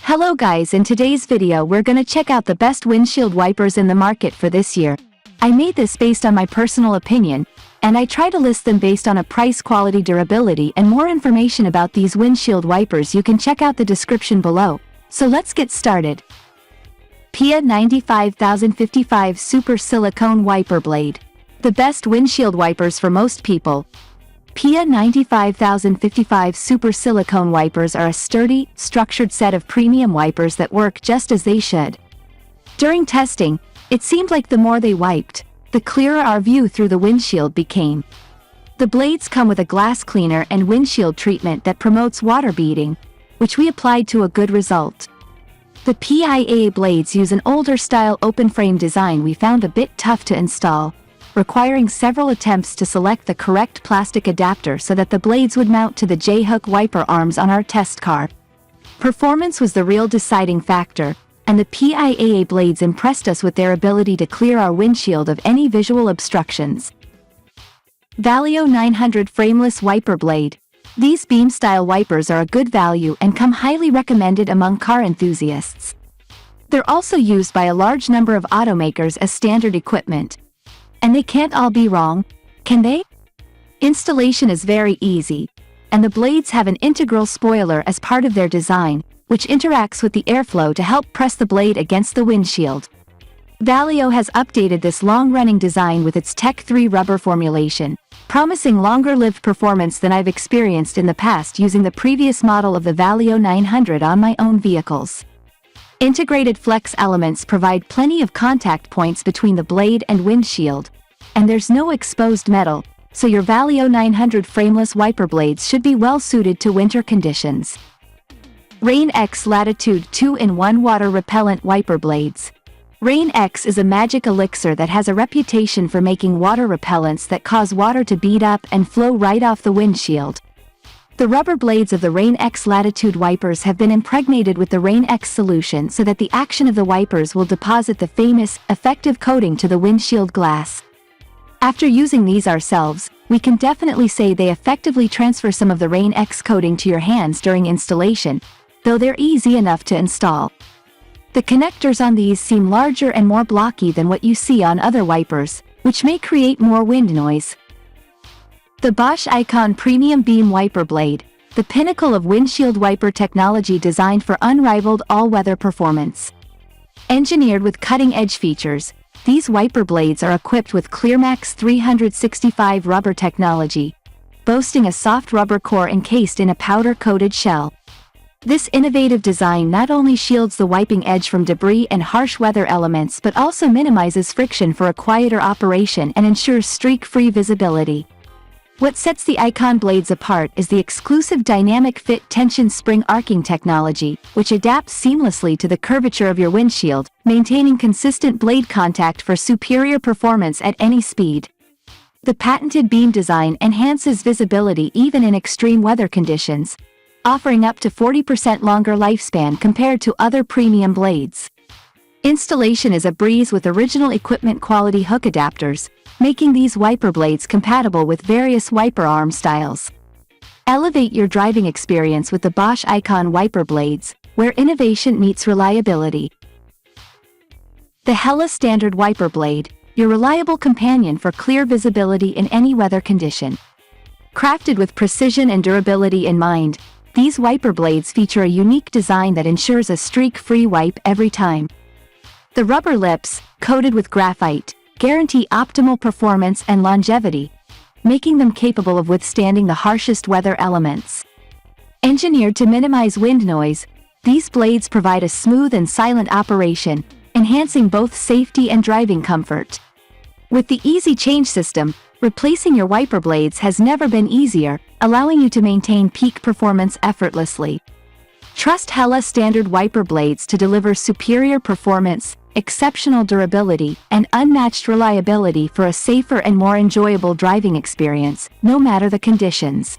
Hello guys, in today's video we're gonna check out the best windshield wipers in the market for this year. I made this based on my personal opinion, and I try to list them based on a price, quality, durability, and more information about these windshield wipers you can check out the description below. So let's get started. Piaa 95055 Super Silicone Wiper Blade. The best windshield wipers for most people. Piaa 95055 Super Silicone Wipers are a sturdy, structured set of premium wipers that work just as they should. During testing, it seemed like the more they wiped, the clearer our view through the windshield became. The blades come with a glass cleaner and windshield treatment that promotes water beading, which we applied to a good result. The Piaa blades use an older style open frame design we found a bit tough to install, requiring several attempts to select the correct plastic adapter so that the blades would mount to the J-hook wiper arms on our test car. Performance was the real deciding factor, and the Piaa blades impressed us with their ability to clear our windshield of any visual obstructions. Valeo 900 Frameless Wiper Blade. These beam-style wipers are a good value and come highly recommended among car enthusiasts. They're also used by a large number of automakers as standard equipment. And they can't all be wrong, can they? Installation is very easy, and the blades have an integral spoiler as part of their design, which interacts with the airflow to help press the blade against the windshield. Valeo has updated this long-running design with its Tech 3 rubber formulation, promising longer-lived performance than I've experienced in the past using the previous model of the Valeo 900 on my own vehicles. Integrated flex elements provide plenty of contact points between the blade and windshield, and there's no exposed metal, so your Valeo 900 frameless wiper blades should be well suited to winter conditions. RainX Latitude 2-in-1 Water Repellent Wiper Blades. RainX is a magic elixir that has a reputation for making water repellents that cause water to bead up and flow right off the windshield. The rubber blades of the RainX Latitude wipers have been impregnated with the RainX solution so that the action of the wipers will deposit the famous, effective coating to the windshield glass. After using these ourselves, we can definitely say they effectively transfer some of the RainX coating to your hands during installation, though they're easy enough to install. The connectors on these seem larger and more blocky than what you see on other wipers, which may create more wind noise. The Bosch Icon Premium Beam Wiper Blade, the pinnacle of windshield wiper technology designed for unrivaled all-weather performance. Engineered with cutting-edge features, these wiper blades are equipped with ClearMax 365 rubber technology, boasting a soft rubber core encased in a powder-coated shell. This innovative design not only shields the wiping edge from debris and harsh weather elements but also minimizes friction for a quieter operation and ensures streak-free visibility. What sets the Icon blades apart is the exclusive Dynamic Fit Tension Spring Arcing technology, which adapts seamlessly to the curvature of your windshield, maintaining consistent blade contact for superior performance at any speed. The patented beam design enhances visibility even in extreme weather conditions, offering up to 40% longer lifespan compared to other premium blades. Installation is a breeze with original equipment quality hook adapters, making these wiper blades compatible with various wiper arm styles. Elevate your driving experience with the Bosch Icon wiper blades, where innovation meets reliability. The Hella Standard Wiper Blade, your reliable companion for clear visibility in any weather condition. Crafted with precision and durability in mind, these wiper blades feature a unique design that ensures a streak-free wipe every time. The rubber lips, coated with graphite, guarantee optimal performance and longevity, making them capable of withstanding the harshest weather elements. Engineered to minimize wind noise, these blades provide a smooth and silent operation, enhancing both safety and driving comfort. With the easy change system, replacing your wiper blades has never been easier, allowing you to maintain peak performance effortlessly. Trust Hella Standard Wiper Blades to deliver superior performance, exceptional durability, and unmatched reliability for a safer and more enjoyable driving experience, no matter the conditions.